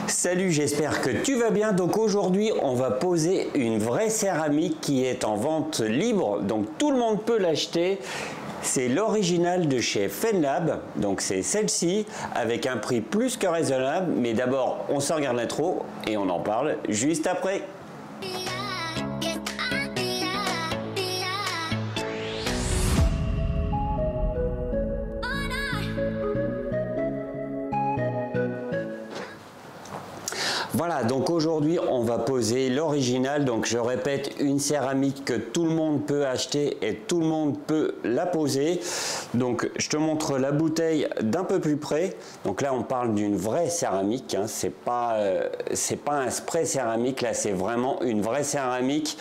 Salut, j'espère que tu vas bien. Donc aujourd'hui, on va poser une vraie céramique qui est en vente libre. Donc tout le monde peut l'acheter. C'est l'original de chez Fenlab. Donc c'est celle-ci avec un prix plus que raisonnable. Mais d'abord, on se regarde l'intro et on en parle juste après. Voilà, donc aujourd'hui on va poser l'original, donc je répète, une céramique que tout le monde peut acheter et tout le monde peut la poser. Donc je te montre la bouteille d'un peu plus près. Donc là on parle d'une vraie céramique, hein. C'est pas un spray céramique, là c'est vraiment une vraie céramique.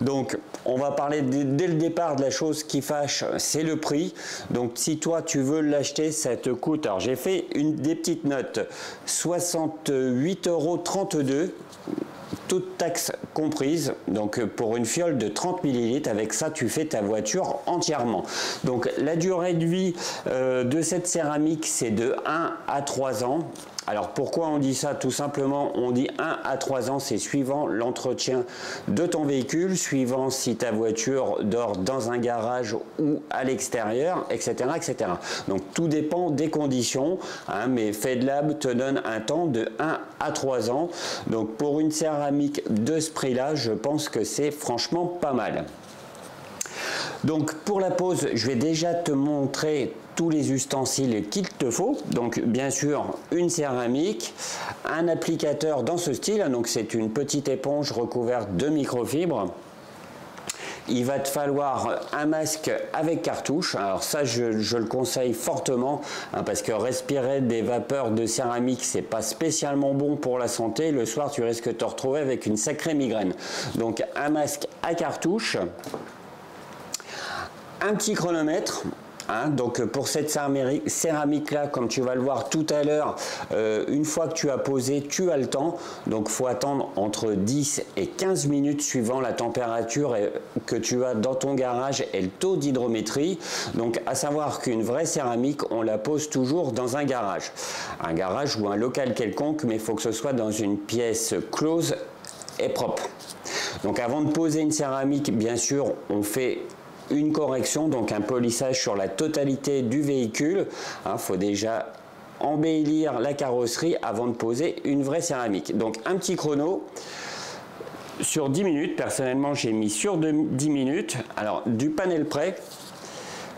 Donc on va parler dès le départ de la chose qui fâche, c'est le prix. Donc si toi tu veux l'acheter, ça te coûte, alors j'ai fait des petites notes, 68,32 €, toute taxe comprise, donc pour une fiole de 30 ml, avec ça tu fais ta voiture entièrement. Donc la durée de vie de cette céramique, c'est de 1 à 3 ans. Alors pourquoi on dit ça? Tout simplement, on dit 1 à 3 ans, c'est suivant l'entretien de ton véhicule, suivant si ta voiture dort dans un garage ou à l'extérieur, etc., etc. Donc tout dépend des conditions, hein, mais Fenlab te donne un temps de 1 à 3 ans. Donc pour une céramique de ce prix-là, je pense que c'est franchement pas mal. Donc pour la pose, je vais déjà te montrer tous les ustensiles qu'il te faut. Donc bien sûr une céramique, un applicateur dans ce style, donc c'est une petite éponge recouverte de microfibre. Il va te falloir un masque avec cartouche. Alors ça, je le conseille fortement, hein, parce que respirer des vapeurs de céramique, c'est pas spécialement bon pour la santé. Le soir, tu risques de te retrouver avec une sacrée migraine. Donc un masque à cartouche, un petit chronomètre. Hein, donc pour cette céramique là, comme tu vas le voir tout à l'heure, une fois que tu as posé, tu as le temps. Donc faut attendre entre 10 et 15 minutes suivant la température que tu as dans ton garage et le taux d'hydrométrie. Donc à savoir qu'une vraie céramique, on la pose toujours dans un garage ou un local quelconque, mais il faut que ce soit dans une pièce close et propre. Donc avant de poser une céramique, bien sûr, on fait une correction, donc un polissage sur la totalité du véhicule. Il faut déjà embellir la carrosserie avant de poser une vraie céramique. Donc un petit chrono sur 10 minutes. Personnellement, j'ai mis sur 10 minutes. Alors du panel prêt.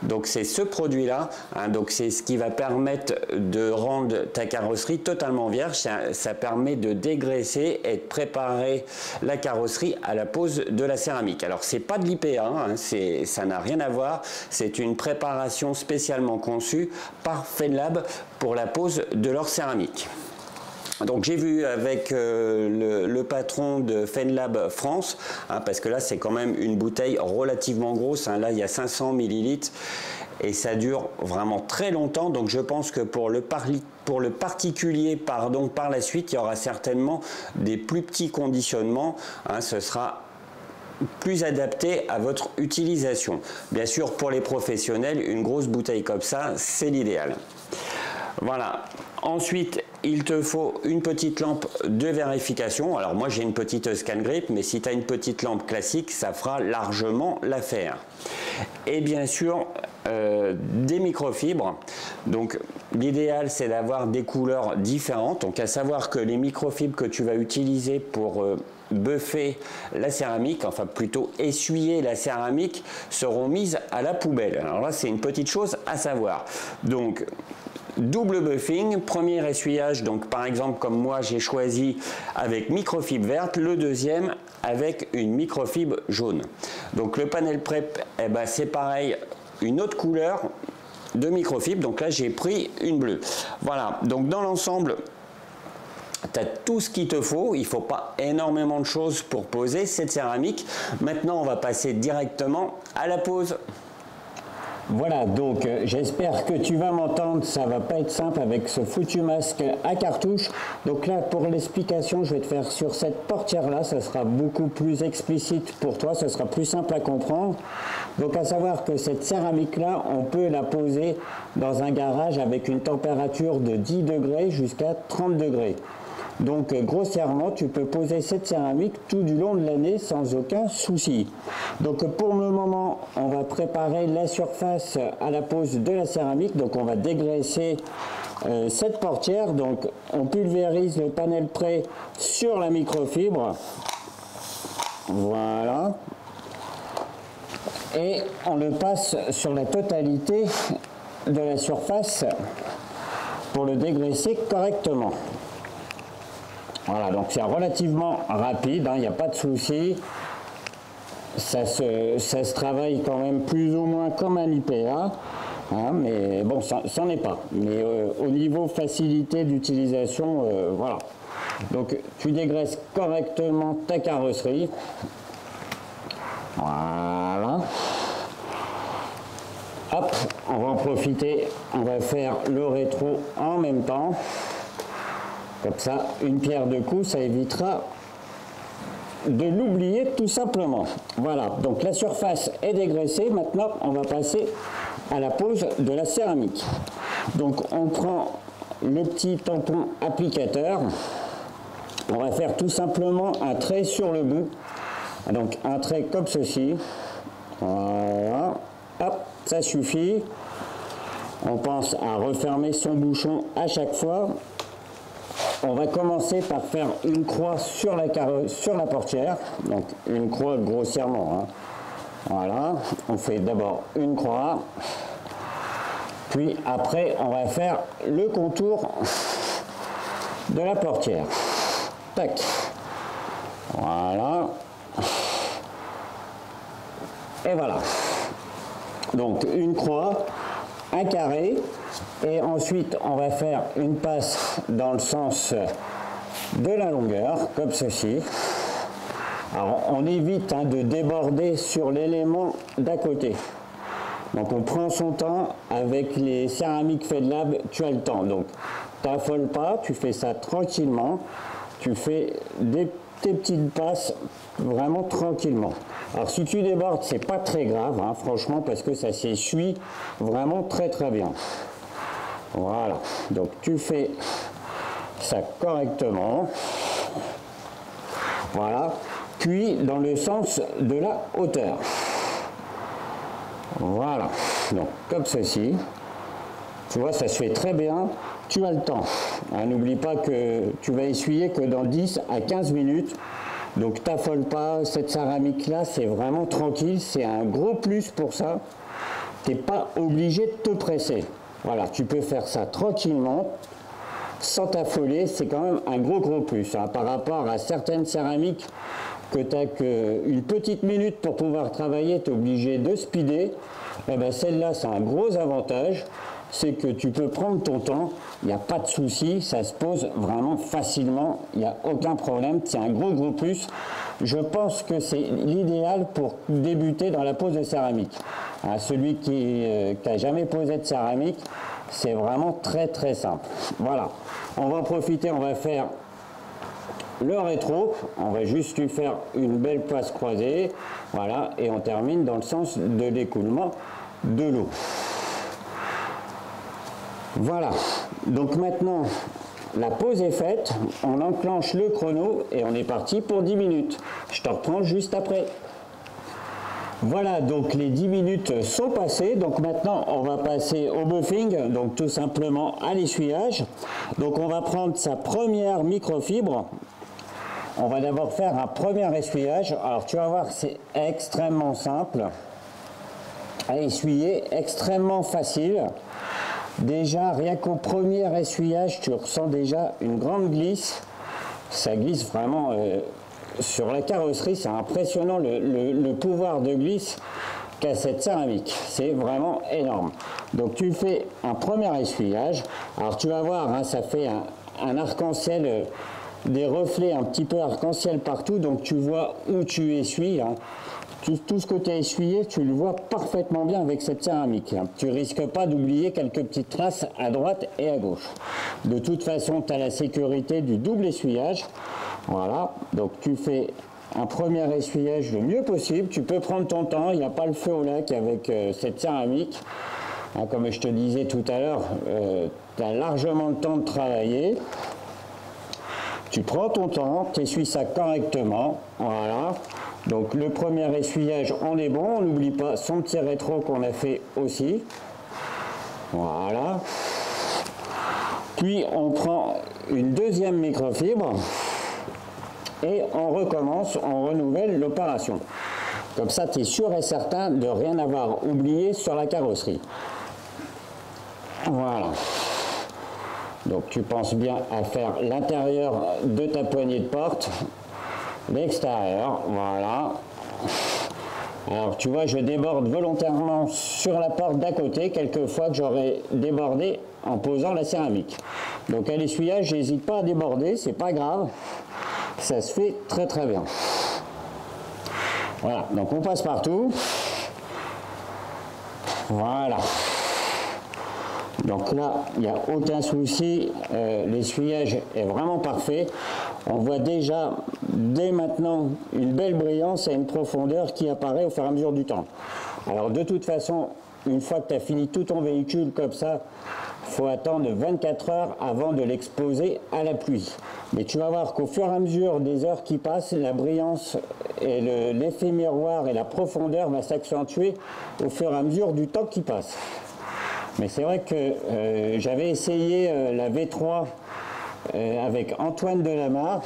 Donc c'est ce produit-là, hein, donc c'est ce qui va permettre de rendre ta carrosserie totalement vierge. Ça permet de dégraisser et de préparer la carrosserie à la pose de la céramique. Alors c'est pas de l'IPA, hein, ça n'a rien à voir. C'est une préparation spécialement conçue par Fenlab pour la pose de leur céramique. Donc j'ai vu avec le patron de Fenlab France, hein, parce que là c'est quand même une bouteille relativement grosse, hein, là il y a 500 ml et ça dure vraiment très longtemps. Donc je pense que pour le particulier, par la suite, il y aura certainement des plus petits conditionnements, hein, ce sera plus adapté à votre utilisation. Bien sûr, pour les professionnels, une grosse bouteille comme ça, c'est l'idéal. Voilà. Ensuite, il te faut une petite lampe de vérification. Alors moi, j'ai une petite scan grip, mais si tu as une petite lampe classique, ça fera largement l'affaire. Et bien sûr, des microfibres. Donc l'idéal, c'est d'avoir des couleurs différentes. Donc à savoir que les microfibres que tu vas utiliser pour buffer la céramique, enfin plutôt essuyer la céramique, seront mises à la poubelle. Alors là, c'est une petite chose à savoir. Donc double buffing, premier essuyage, donc par exemple comme moi j'ai choisi avec microfibre verte, le deuxième avec une microfibre jaune. Donc le panel prep, eh ben, c'est pareil, une autre couleur de microfibre, donc là j'ai pris une bleue. Voilà, donc dans l'ensemble, tu as tout ce qu'il te faut, il ne faut pas énormément de choses pour poser cette céramique. Maintenant on va passer directement à la pose. Voilà, donc j'espère que tu vas m'entendre, ça va pas être simple avec ce foutu masque à cartouche. Donc là, pour l'explication, je vais te faire sur cette portière-là, ça sera beaucoup plus explicite pour toi, ça sera plus simple à comprendre. Donc à savoir que cette céramique-là, on peut la poser dans un garage avec une température de 10 degrés jusqu'à 30 degrés. Donc grossièrement, tu peux poser cette céramique tout du long de l'année sans aucun souci. Donc pour le moment, on va préparer la surface à la pose de la céramique. Donc on va dégraisser cette portière. Donc on pulvérise le panel prêt sur la microfibre. Voilà. Et on le passe sur la totalité de la surface pour le dégraisser correctement. Voilà, donc c'est relativement rapide, il n'y a pas de souci. Ça se travaille quand même plus ou moins comme un IPA, mais bon, ça n'en est pas. Mais au niveau facilité d'utilisation, voilà. Donc tu dégraisses correctement ta carrosserie. Voilà. Hop, on va en profiter, on va faire le rétro en même temps. Comme ça, une pierre deux coups, ça évitera de l'oublier tout simplement. Voilà, donc la surface est dégraissée. Maintenant, on va passer à la pose de la céramique. Donc, on prend le petit tampon applicateur. On va faire tout simplement un trait sur le bout. Donc, un trait comme ceci. Voilà. Hop, ça suffit. On pense à refermer son bouchon à chaque fois. On va commencer par faire une croix sur la portière, donc une croix grossièrement. Voilà, on fait d'abord une croix, puis après on va faire le contour de la portière. Tac, voilà, et voilà. Donc une croix, un carré. Et ensuite, on va faire une passe dans le sens de la longueur, comme ceci. Alors, on évite de déborder sur l'élément d'à côté. Donc, on prend son temps. Avec les céramiques Fed Lab, tu as le temps. Donc, t'affole pas, tu fais ça tranquillement. Tu fais tes petites passes vraiment tranquillement. Alors, si tu débordes, c'est pas très grave, franchement, parce que ça s'essuie vraiment très très bien. Voilà, donc tu fais ça correctement, voilà, puis dans le sens de la hauteur, voilà, donc comme ceci, tu vois, ça se fait très bien, tu as le temps, n'oublie pas que tu vas essuyer que dans 10 à 15 minutes, donc t'affole pas, cette céramique là, c'est vraiment tranquille, c'est un gros plus pour ça, t'es pas obligé de te presser. Voilà, tu peux faire ça tranquillement, sans t'affoler, c'est quand même un gros plus. Par rapport à certaines céramiques que tu n'as qu'une petite minute pour pouvoir travailler, tu es obligé de speeder. Et bien celle-là, c'est un gros avantage, c'est que tu peux prendre ton temps, il n'y a pas de souci, ça se pose vraiment facilement, il n'y a aucun problème, c'est un gros plus. Je pense que c'est l'idéal pour débuter dans la pose de céramique. Celui qui n'a jamais posé de céramique, c'est vraiment très simple. Voilà, on va en profiter, on va faire le rétro, on va juste lui faire une belle passe croisée, voilà, et on termine dans le sens de l'écoulement de l'eau. Voilà, donc maintenant la pause est faite, on enclenche le chrono et on est parti pour 10 minutes. Je te reprends juste après. Voilà, donc les 10 minutes sont passées, donc maintenant on va passer au buffing, donc tout simplement à l'essuyage. Donc on va prendre sa première microfibre, on va d'abord faire un premier essuyage. Alors tu vas voir, c'est extrêmement simple à essuyer, extrêmement facile. Déjà, rien qu'au premier essuyage, tu ressens déjà une grande glisse, ça glisse vraiment... sur la carrosserie, c'est impressionnant le pouvoir de glisse qu'a cette céramique. C'est vraiment énorme. Donc tu fais un premier essuyage. Alors tu vas voir, ça fait un arc-en-ciel, des reflets un petit peu arc-en-ciel partout. Donc tu vois où tu essuies. Tout ce que tu as essuyé, tu le vois parfaitement bien avec cette céramique. Tu risques pas d'oublier quelques petites traces à droite et à gauche. De toute façon, tu as la sécurité du double essuyage. Voilà, donc tu fais un premier essuyage le mieux possible. Tu peux prendre ton temps, il n'y a pas le feu au lac avec cette céramique. Comme je te disais tout à l'heure, tu as largement le temps de travailler. Tu prends ton temps, tu essuies ça correctement, voilà. Donc le premier essuyage, on est bon, on n'oublie pas son petit rétro qu'on a fait aussi. Voilà. Puis on prend une deuxième microfibre et on recommence, on renouvelle l'opération. Comme ça, tu es sûr et certain de rien avoir oublié sur la carrosserie. Voilà. Donc tu penses bien à faire l'intérieur de ta poignée de porte, l'extérieur, voilà. Alors tu vois, je déborde volontairement sur la porte d'à côté, quelquefois que j'aurais débordé en posant la céramique. Donc à l'essuyage, j'hésite pas à déborder, c'est pas grave, ça se fait très très bien. Voilà, donc on passe partout. Voilà. Donc là, il n'y a aucun souci, l'essuyage est vraiment parfait. On voit déjà, dès maintenant, une belle brillance et une profondeur qui apparaît au fur et à mesure du temps. Alors de toute façon, une fois que tu as fini tout ton véhicule comme ça, il faut attendre 24 heures avant de l'exposer à la pluie. Mais tu vas voir qu'au fur et à mesure des heures qui passent, la brillance et l'effet miroir et la profondeur va s'accentuer au fur et à mesure du temps qui passe. Mais c'est vrai que j'avais essayé la V3 avec Antoine Delamarre,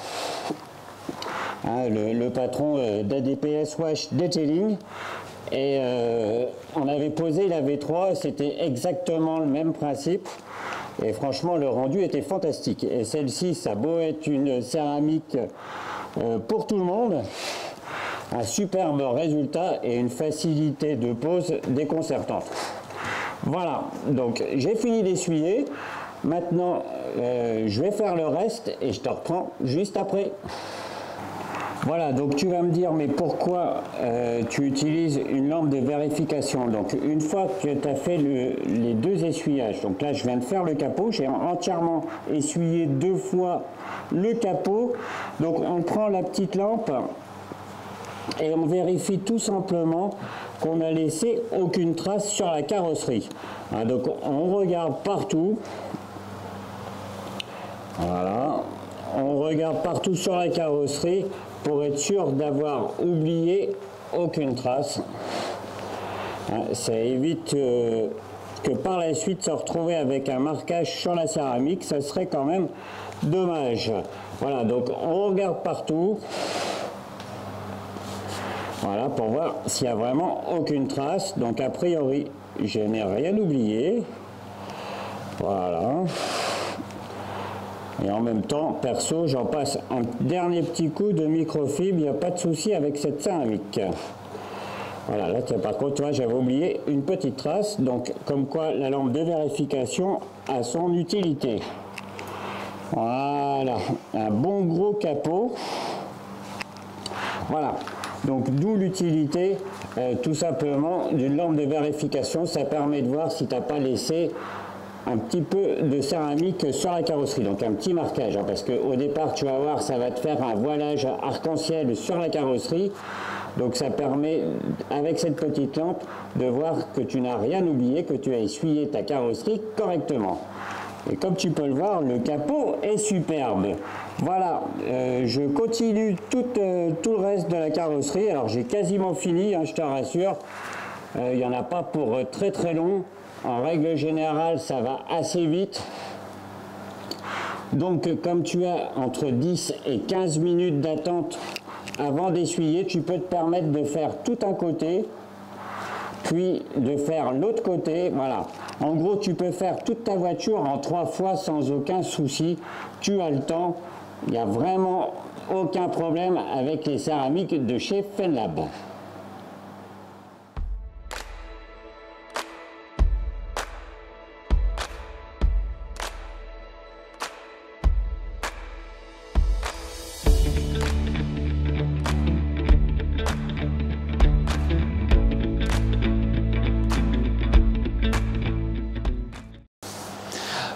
hein, le patron d'ADPS Wash Detailing, et on avait posé la V3, c'était exactement le même principe, et franchement le rendu était fantastique. Et celle-ci, ça a beau être une céramique pour tout le monde, un superbe résultat et une facilité de pose déconcertante. Voilà, donc j'ai fini d'essuyer. Maintenant, je vais faire le reste et je te reprends juste après. Voilà, donc tu vas me dire, mais pourquoi tu utilises une lampe de vérification? Donc une fois que tu as fait les deux essuyages, donc là je viens de faire le capot, j'ai entièrement essuyé 2 fois le capot. Donc on prend la petite lampe et on vérifie tout simplement qu'on n'a laissé aucune trace sur la carrosserie. Hein, donc on regarde partout. Voilà. On regarde partout sur la carrosserie pour être sûr d'avoir oublié aucune trace. Hein, ça évite que par la suite se retrouver avec un marquage sur la céramique. Ça serait quand même dommage. Voilà, donc on regarde partout. Voilà, pour voir s'il n'y a vraiment aucune trace. Donc a priori, je n'ai rien oublié. Voilà. Et en même temps, perso, j'en passe un dernier petit coup de microfibre. Il n'y a pas de souci avec cette céramique. Voilà, là, par contre, tu vois, j'avais oublié une petite trace. Donc, comme quoi, la lampe de vérification a son utilité. Voilà, un bon gros capot. Voilà. Donc d'où l'utilité tout simplement d'une lampe de vérification. Ça permet de voir si tu n'as pas laissé un petit peu de céramique sur la carrosserie, donc un petit marquage, hein, parce qu'au départ tu vas voir, ça va te faire un voilage arc-en-ciel sur la carrosserie. Donc ça permet, avec cette petite lampe, de voir que tu n'as rien oublié, que tu as essuyé ta carrosserie correctement. Et comme tu peux le voir, le capot est superbe. Voilà, je continue tout le reste de la carrosserie. Alors j'ai quasiment fini, hein, je te rassure. Il n'y en a pas pour très très long. En règle générale, ça va assez vite. Donc comme tu as entre 10 et 15 minutes d'attente avant d'essuyer, tu peux te permettre de faire tout un côté, puis de faire l'autre côté. Voilà. En gros, tu peux faire toute ta voiture en 3 fois sans aucun souci. Tu as le temps. Il n'y a vraiment aucun problème avec les céramiques de chez Fenlab.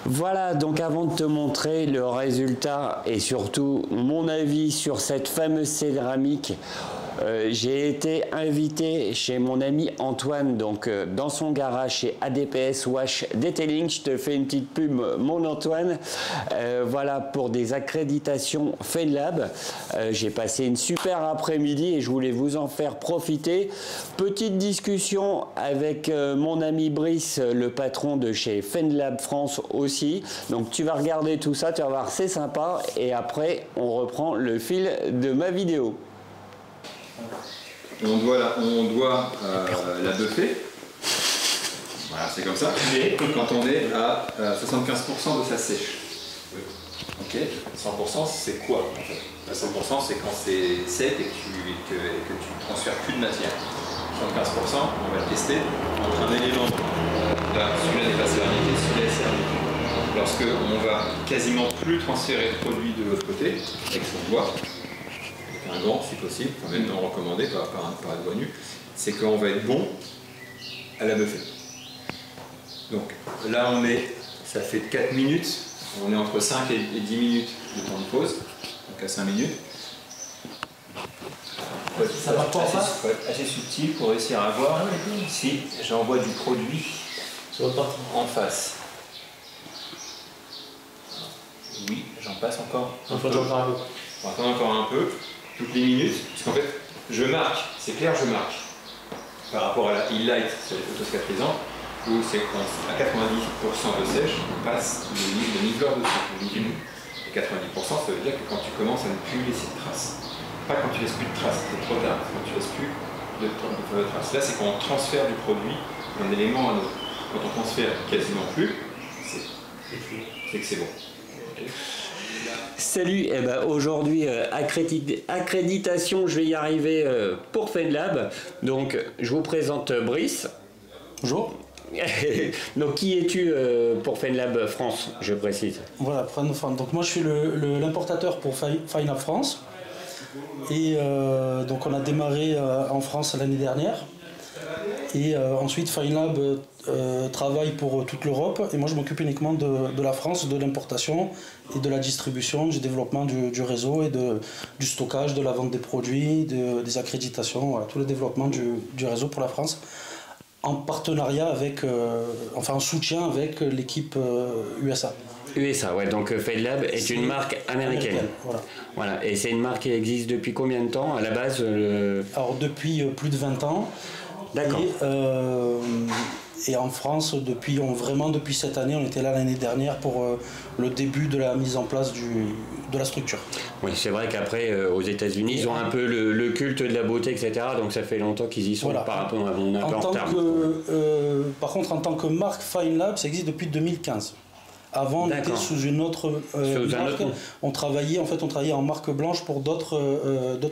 Voilà, donc avant de te montrer le résultat et surtout mon avis sur cette fameuse céramique, j'ai été invité chez mon ami Antoine, donc dans son garage chez ADPS Wash Detailing. Je te fais une petite pub, mon Antoine. Voilà, pour des accréditations FainLab. J'ai passé une super après-midi et je voulais vous en faire profiter. Petite discussion avec mon ami Brice, le patron de chez FainLab France aussi. Donc tu vas regarder tout ça, tu vas voir, c'est sympa. Et après, on reprend le fil de ma vidéo. On doit la buffer. Voilà, c'est comme ça. Quand on est à 75% de sa sèche. Ok. 100% c'est quoi en fait? 100% c'est quand c'est sec et que tu transfères plus de matière. 75%, on va le tester entre un élément, là celui-là n'est pas céramique et celui-là est céramique. Lorsque on va quasiment plus transférer de produit de l'autre côté, avec son doigt, avec un gant si possible, enfin même non recommandé par être doigt nu, c'est qu'on va être bon à la buffer. Donc là on est, ça fait 4 minutes, on est entre 5 et 10 minutes de temps de pause, donc à 5 minutes. Ça va pas assez subtil pour réussir à voir si j'envoie du produit en face. Oui, j'en passe encore un peu. On attend encore un peu, toutes les minutes, parce qu'en fait, je marque, c'est clair, je marque. Par rapport à la e-light sur les photos cicatrisantes, où c'est à 90% de sèche, on passe le niveleur dessus. Et 90%, ça veut dire que quand tu commences à ne plus laisser de traces. Pas quand tu laisses plus de traces, c'est trop tard, quand tu laisses plus de traces. Là, c'est quand on transfère du produit d'un élément à un autre. Quand on transfère quasiment plus, c'est que c'est bon. Okay. Salut, eh ben, aujourd'hui accréditation, je vais y arriver pour FainLab. Donc je vous présente Brice. Bonjour. Donc qui es-tu pour FainLab France, je précise? Voilà, donc moi je suis l'importateur pour FainLab France. Et donc on a démarré en France l'année dernière. Et ensuite FainLab travaille pour toute l'Europe. Et moi je m'occupe uniquement de la France, de l'importation et de la distribution, du développement du réseau et du stockage, de la vente des produits, des accréditations, voilà, tout le développement du réseau pour la France. En partenariat avec, en soutien avec l'équipe USA. USA, ouais, donc FainLab est une marque américaine. Voilà. Et c'est une marque qui existe depuis combien de temps à la base Alors depuis plus de 20 ans. D'accord. Et en France, depuis cette année, on était là l'année dernière pour le début de la mise en place de la structure. Oui, c'est vrai qu'après, aux États-Unis, ils ont un peu le culte de la beauté, etc. Donc ça fait longtemps qu'ils y sont par rapport à mon apport terme. Par contre, en tant que marque FainLab, ça existe depuis 2015. Avant, on était sous une autre marque. On travaillait en marque blanche pour d'autres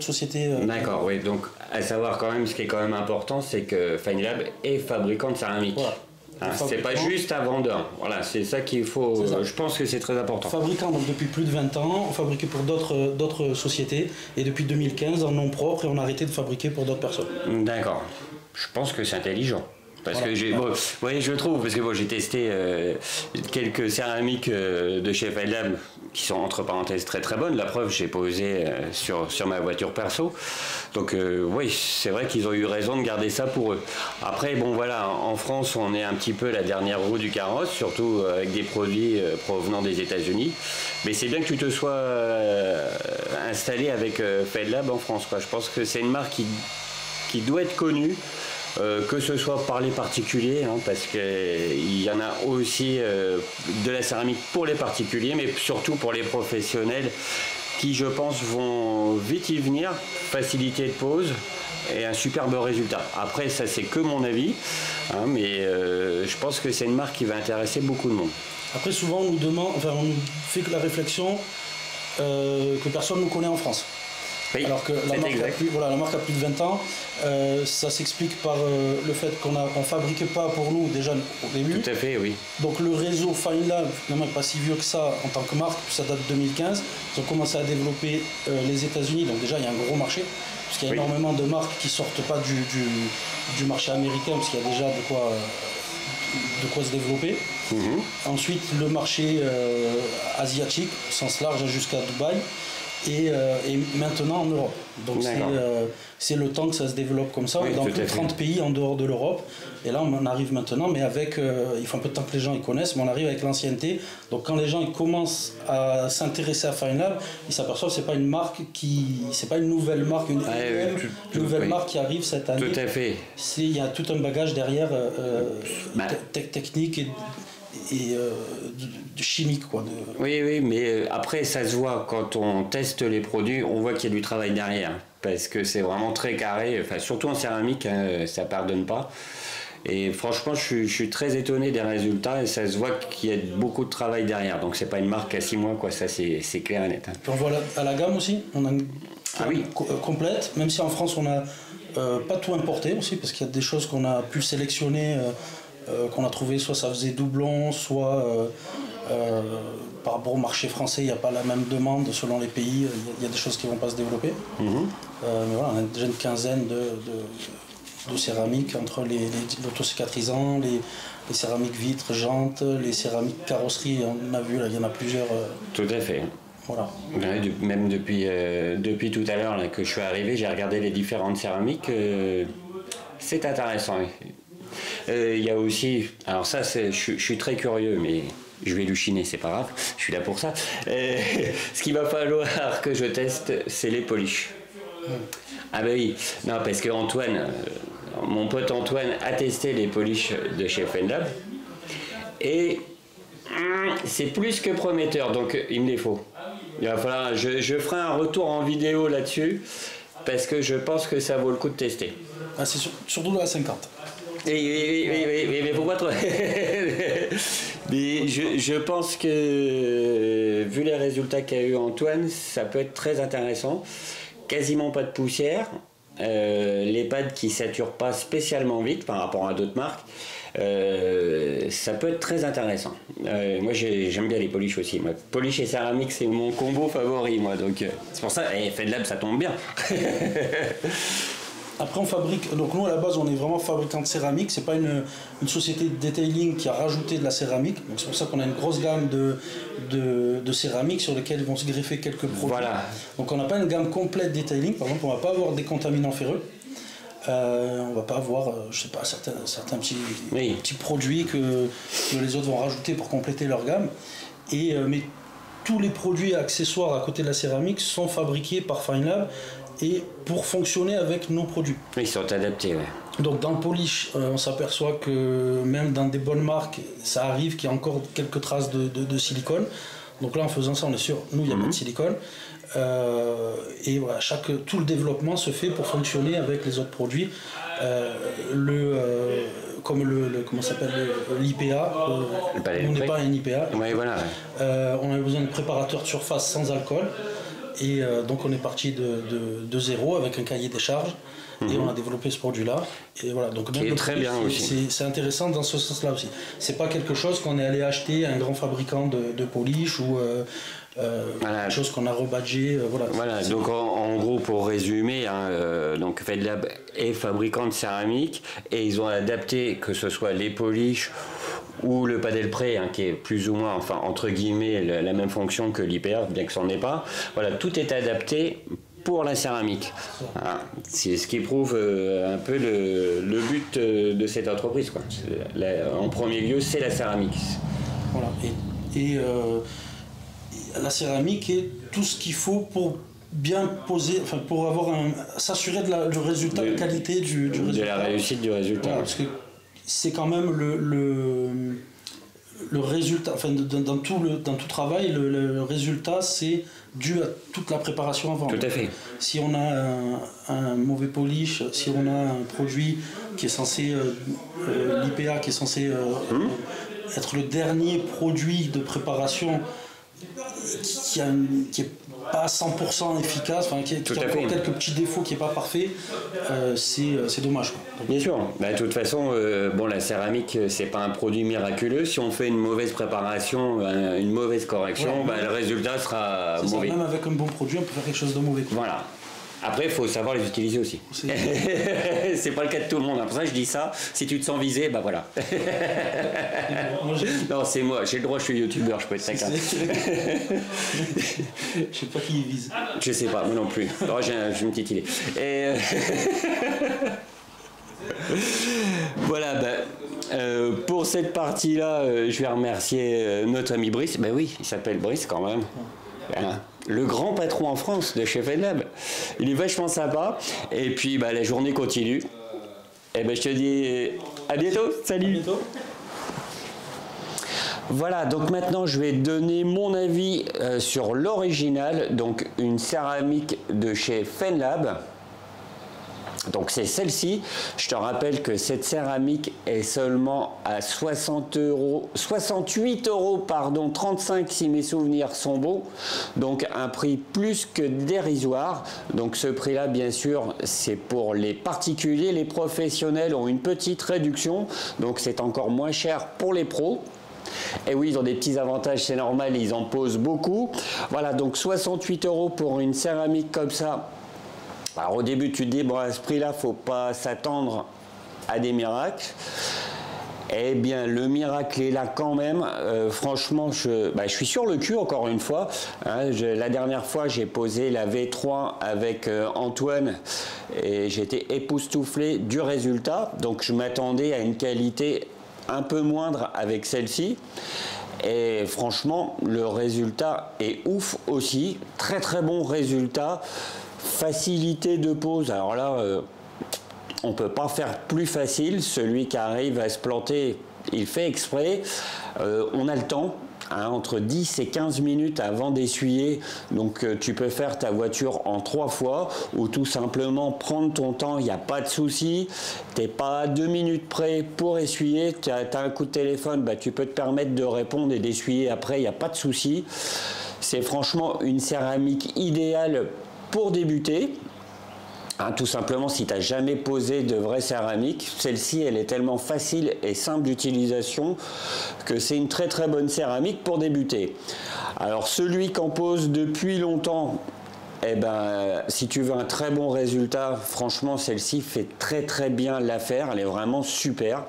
sociétés. D'accord, oui. Donc, à savoir quand même, ce qui est quand même important, c'est que FainLab est fabricant de céramique. Voilà. C'est pas juste un vendeur. Voilà, c'est ça qu'il faut. Je pense que c'est très important. Fabricant donc depuis plus de 20 ans, on fabriquait pour d'autres sociétés et depuis 2015 en nom propre et on a arrêté de fabriquer pour d'autres personnes. D'accord. Je pense que c'est intelligent. Parce que je trouve, parce que j'ai testé quelques céramiques de chez FainLab qui sont entre parenthèses très très bonnes. La preuve, j'ai posé sur ma voiture perso. Donc oui, c'est vrai qu'ils ont eu raison de garder ça pour eux. Après, bon voilà, en France, on est un petit peu la dernière roue du carrosse, surtout avec des produits provenant des États-Unis. Mais c'est bien que tu te sois installé avec FainLab en France, quoi. Je pense que c'est une marque qui doit être connue. Que ce soit par les particuliers, parce qu'il y en a aussi de la céramique pour les particuliers, mais surtout pour les professionnels qui, je pense, vont vite y venir, facilité de pose et un superbe résultat. Après, ça, c'est que mon avis, mais je pense que c'est une marque qui va intéresser beaucoup de monde. Après, souvent, on nous fait que la réflexion que personne ne nous connaît en France. Oui, alors que la marque a plus de 20 ans, ça s'explique par le fait qu'on ne fabriquait pas pour nous déjà au début. Tout à fait, oui. Donc le réseau FainLab, finalement, n'est pas si vieux que ça en tant que marque, ça date de 2015. Ils ont commencé à développer les États-Unis, donc déjà il y a un gros marché, parce qu'il y a énormément de marques qui ne sortent pas du marché américain, parce qu'il y a déjà de quoi se développer. Ensuite, le marché asiatique, au sens large, jusqu'à Dubaï. et maintenant en Europe. Donc c'est le temps que ça se développe comme ça. Oui, dans plus de 30 pays en dehors de l'Europe. Et là, on arrive maintenant, mais avec, il faut un peu de temps que les gens ils connaissent, mais on arrive avec l'ancienneté. Donc quand les gens ils commencent à s'intéresser à FineLab, ils s'aperçoivent que c'est pas une marque c'est pas une nouvelle marque, une nouvelle marque qui arrive cette année. Tout à fait. Il y a tout un bagage derrière technique et chimique quoi. Oui, mais après ça se voit quand on teste les produits, on voit qu'il y a du travail derrière parce que c'est vraiment très carré, enfin, surtout en céramique, hein, ça pardonne pas. Et franchement, je suis très étonné des résultats et ça se voit qu'il y a beaucoup de travail derrière. Donc c'est pas une marque à 6 mois, quoi. Ça c'est clair et net. Hein. Puis on voit à la gamme aussi, on a une gamme complète, même si en France on a pas tout importé aussi, parce qu'il y a des choses qu'on a pu sélectionner. Qu'on a trouvé, soit ça faisait doublon, soit par rapport au marché français, il n'y a pas la même demande selon les pays, il y a des choses qui ne vont pas se développer. Mais voilà, on a déjà une quinzaine de céramiques entre l'autocicatrisant, les céramiques vitres, jantes, les céramiques carrosserie, on a vu, là, il y en a plusieurs. Tout à fait. Voilà. Même depuis tout à l'heure que je suis arrivé, j'ai regardé les différentes céramiques. C'est intéressant. Il y a aussi, alors ça je suis très curieux, mais je vais luciner, c'est pas grave, je suis là pour ça. Ce qu'il va falloir que je teste, c'est les polish. Ah ben oui, non, parce que Antoine, mon pote Antoine a testé les polish de chez FineLab et c'est plus que prometteur, donc il me les faut. Il va falloir, je ferai un retour en vidéo là-dessus parce que je pense que ça vaut le coup de tester. Ah, c'est surtout de la 50. Oui, mais faut pas trop. Mais je pense que, vu les résultats qu'a eu Antoine, ça peut être très intéressant. Quasiment pas de poussière. Les pads qui ne saturent pas spécialement vite par rapport à d'autres marques. Ça peut être très intéressant. Moi j'aime bien les polish aussi. Moi, polish et céramique c'est mon combo favori moi. Donc c'est pour ça, FineLab ça tombe bien. Après on fabrique, donc nous à la base on est vraiment fabricant de céramique, c'est pas une société de detailing qui a rajouté de la céramique, donc c'est pour ça qu'on a une grosse gamme de céramique sur lesquelles vont se greffer quelques produits. Voilà. Donc on n'a pas une gamme complète detailing, par exemple on va pas avoir des contaminants ferreux, on va pas avoir, je sais pas, certains petits produits que les autres vont rajouter pour compléter leur gamme, mais tous les produits accessoires à côté de la céramique sont fabriqués par FineLab et pour fonctionner avec nos produits. Ils sont adaptés, ouais. Donc dans le polish, on s'aperçoit que même dans des bonnes marques, ça arrive qu'il y a encore quelques traces de silicone. Donc là, en faisant ça, on est sûr, nous, il n'y a pas de silicone. Et voilà, tout le développement se fait pour fonctionner avec les autres produits. Comment s'appelle l'IPA, on n'est pas un IPA. Ouais, voilà. On a besoin de préparateurs de surface sans alcool. Et donc on est parti de zéro avec un cahier des charges et on a développé ce produit-là. Et voilà, donc qui est très bien aussi. C'est intéressant dans ce sens-là aussi. C'est pas quelque chose qu'on est allé acheter à un grand fabricant de polish ou quelque chose qu'on a rebadgé. Voilà, donc en gros pour résumer, donc FineLab est fabricant de céramique et ils ont adapté que ce soit les polish ou le Padel Pré, qui est plus ou moins, enfin entre guillemets, la même fonction que l'IPA, bien que ce n'en est pas. Voilà, tout est adapté pour la céramique. Voilà. C'est ce qui prouve un peu le but de cette entreprise, quoi. En premier lieu, c'est la céramique. Voilà, et la céramique est tout ce qu'il faut pour bien poser, enfin pour s'assurer du résultat, de la qualité du résultat. De la réussite du résultat. Voilà, parce que c'est quand même le résultat, enfin dans tout travail, le résultat c'est dû à toute la préparation avant. Tout à fait. Si on a un mauvais polish, si on a un produit qui est censé, l'IPA qui est censé être le dernier produit de préparation qui est pas 100% efficace, qui a encore quelques petits défauts, qui n'est pas parfait, c'est dommage, quoi. Donc, bien sûr, de toute façon, la céramique, c'est pas un produit miraculeux. Si on fait une mauvaise préparation, une mauvaise correction, le résultat sera mauvais. Ça, même avec un bon produit, on peut faire quelque chose de mauvais, quoi. Voilà. Après, il faut savoir les utiliser aussi. C'est pas le cas de tout le monde. Pour ça, je dis ça. Si tu te sens visé, bah voilà. Non, c'est moi. J'ai le droit, je suis youtubeur, je peux être taquin. Je sais pas qui il vise. Je sais pas, moi non plus. Oh, j'ai une petite idée. Et voilà, pour cette partie-là, je vais remercier notre ami Brice. Ben oui, il s'appelle Brice quand même. Voilà. Le grand patron en France de chez FedLab. Il est vachement sympa. Et puis, la journée continue. Et je te dis à bientôt. Salut. À bientôt. Voilà, donc maintenant je vais donner mon avis sur l'original, donc une céramique de chez FedLab. Donc c'est celle-ci. Je te rappelle que cette céramique est seulement à 68 euros, pardon, 35 si mes souvenirs sont bons. Donc un prix plus que dérisoire. Donc ce prix-là, bien sûr, c'est pour les particuliers. Les professionnels ont une petite réduction. Donc c'est encore moins cher pour les pros. Et oui, ils ont des petits avantages, c'est normal, ils en posent beaucoup. Voilà, donc 68 euros pour une céramique comme ça. Alors au début, tu te dis, bon, à ce prix-là, il ne faut pas s'attendre à des miracles. Eh bien, le miracle est là quand même. Franchement, je suis sur le cul, encore une fois. Hein, la dernière fois, j'ai posé la V3 avec Antoine et j'étais époustouflé du résultat. Donc, je m'attendais à une qualité un peu moindre avec celle-ci. Et franchement, le résultat est ouf aussi. Très, très bon résultat. Facilité de pose, alors là, on ne peut pas faire plus facile. Celui qui arrive à se planter, il fait exprès. On a le temps, hein, entre 10 et 15 minutes avant d'essuyer. Donc tu peux faire ta voiture en 3 fois ou tout simplement prendre ton temps, il n'y a pas de souci. Tu n'es pas à 2 minutes près pour essuyer. Tu as un coup de téléphone, tu peux te permettre de répondre et d'essuyer après, il n'y a pas de souci. C'est franchement une céramique idéale pour débuter, hein, tout simplement si tu n'as jamais posé de vraie céramique, celle-ci elle est tellement facile et simple d'utilisation que c'est une très très bonne céramique pour débuter. Alors celui qu'on pose depuis longtemps, si tu veux un très bon résultat, franchement celle-ci fait très très bien l'affaire, elle est vraiment super.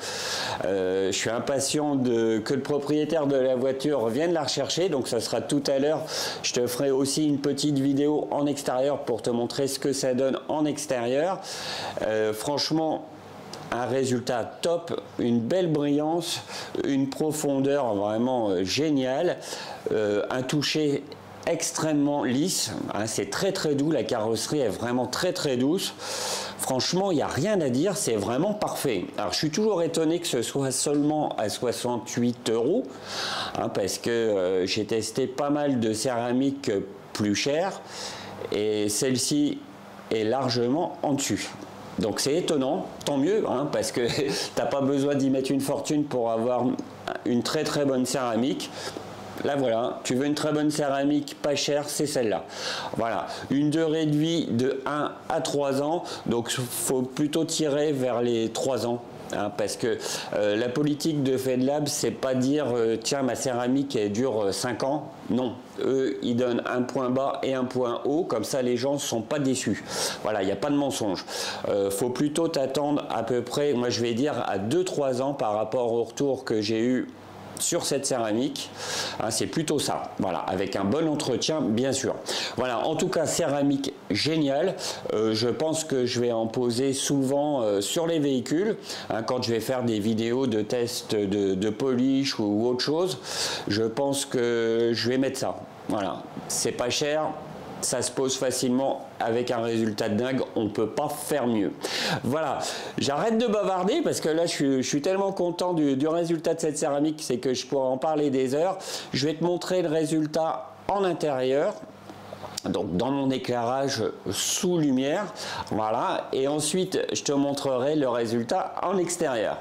Je suis impatient que le propriétaire de la voiture vienne la rechercher, donc ça sera tout à l'heure. Je te ferai aussi une petite vidéo en extérieur pour te montrer ce que ça donne en extérieur. Franchement, un résultat top, une belle brillance, une profondeur vraiment géniale, un toucher extrêmement lisse, hein, c'est très très doux, la carrosserie est vraiment très très douce. Franchement, il n'y a rien à dire, c'est vraiment parfait. Alors, je suis toujours étonné que ce soit seulement à 68 euros, hein, parce que j'ai testé pas mal de céramiques plus chères et celle-ci est largement en dessus. Donc c'est étonnant, tant mieux, hein, parce que tu n'as pas besoin d'y mettre une fortune pour avoir une très très bonne céramique. Là voilà, tu veux une très bonne céramique pas chère, c'est celle-là. Voilà, une durée de vie de 1 à 3 ans, donc il faut plutôt tirer vers les 3 ans. Hein, parce que la politique de FedLab, c'est pas dire tiens, ma céramique elle dure 5 ans. Non, eux ils donnent un point bas et un point haut, comme ça les gens ne sont pas déçus. Voilà, il n'y a pas de mensonge. Faut plutôt t'attendre à peu près, moi je vais dire à 2-3 ans par rapport au retour que j'ai eu sur cette céramique, hein, c'est plutôt ça, voilà, avec un bon entretien bien sûr. Voilà, en tout cas céramique géniale, je pense que je vais en poser souvent sur les véhicules, hein, quand je vais faire des vidéos de test de polish ou autre chose, je pense que je vais mettre ça, voilà, c'est pas cher. Ça se pose facilement avec un résultat de dingue, on ne peut pas faire mieux. Voilà, j'arrête de bavarder parce que là je suis tellement content du résultat de cette céramique, c'est que je pourrais en parler des heures. Je vais te montrer le résultat en intérieur, donc dans mon éclairage sous lumière, voilà, et ensuite je te montrerai le résultat en extérieur.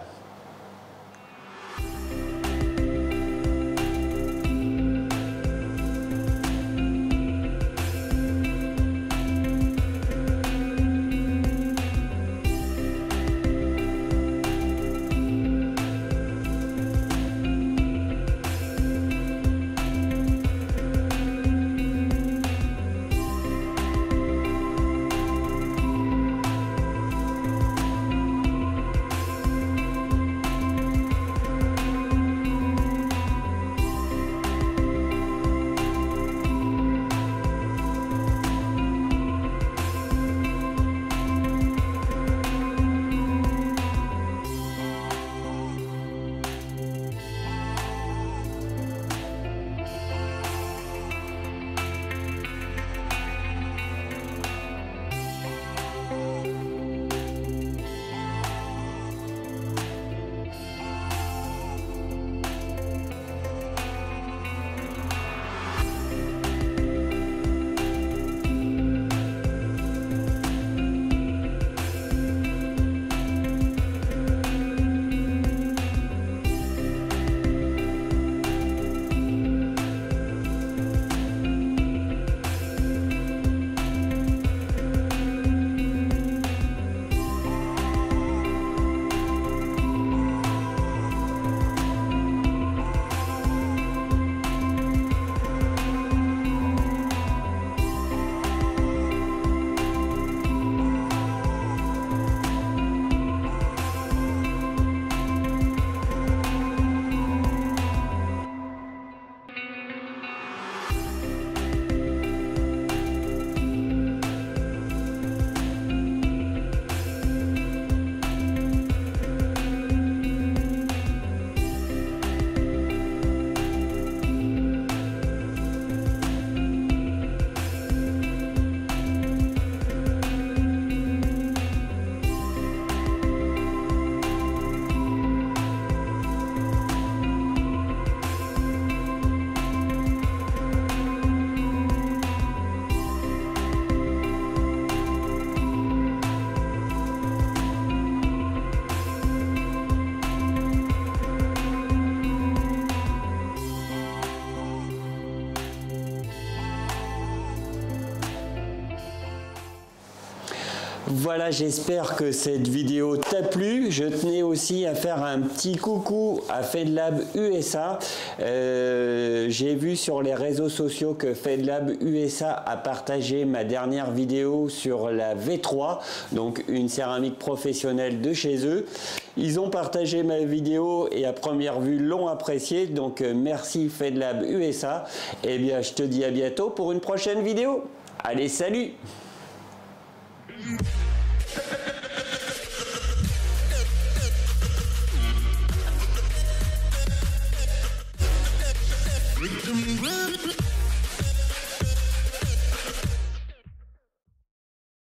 Voilà, j'espère que cette vidéo t'a plu. Je tenais aussi à faire un petit coucou à FedLab USA. J'ai vu sur les réseaux sociaux que FedLab USA a partagé ma dernière vidéo sur la V3, donc une céramique professionnelle de chez eux. Ils ont partagé ma vidéo et à première vue l'ont appréciée, donc merci FedLab USA. Et bien, je te dis à bientôt pour une prochaine vidéo. Allez, salut! Rhythm.